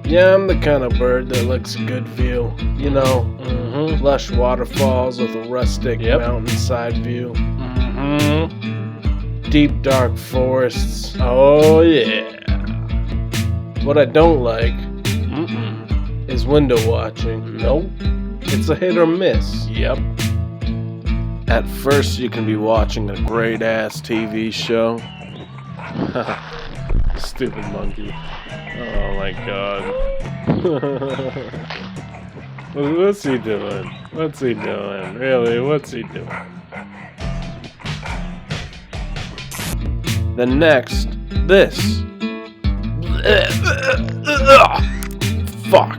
Yeah, I'm the kind of bird that likes a good view. You know, lush waterfalls with a rustic mountainside view. Deep dark forests. Oh yeah. What I don't like is window watching. Nope. It's a hit or miss. Yep. At first you can be watching a great ass TV show. Stupid monkey. Oh my god. What's he doing? What's he doing? Really, what's he doing? The next, this. Fuck.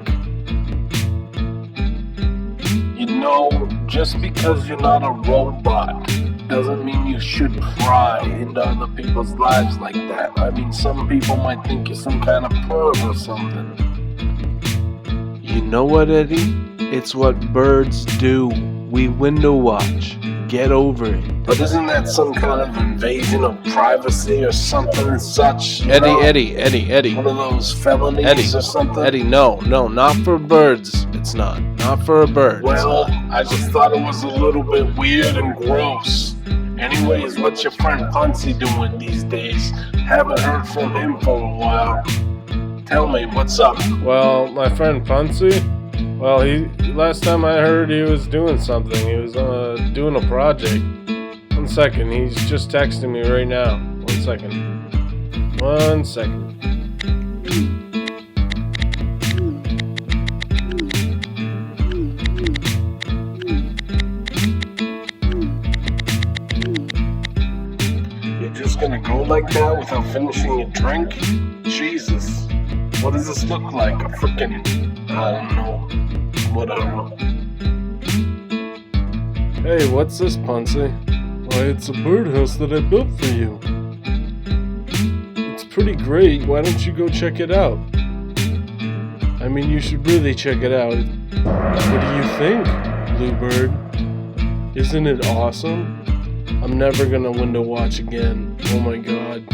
You know, just because you're not a robot doesn't mean you should pry into other people's lives like that. I mean, some people might think you're some kind of perv or something. You know what, Eddie? It's what birds do. We window watch. Get over it. But isn't that some kind of invasion of privacy or something such? Eddie. One of those felonies or something? Eddie, no, not for birds. It's not. Not for a bird. Well, I just thought it was a little bit weird and gross. Anyways, what's your friend Punsy doing these days? Haven't heard from him for a while. Tell me, what's up? Well, my friend Punsy, well, last time I heard he was doing something. He was doing a project. 1 second, he's just texting me right now. 1 second. 1 second. You're just gonna go like that without finishing your drink? Jesus. What does this look like? A freaking, I don't know, whatever. Hey, what's this, Punsy? Why, it's a birdhouse that I built for you. It's pretty great. Why don't you go check it out? I mean, you should really check it out. What do you think, Bluebird? Isn't it awesome? I'm never gonna window watch again. Oh my god.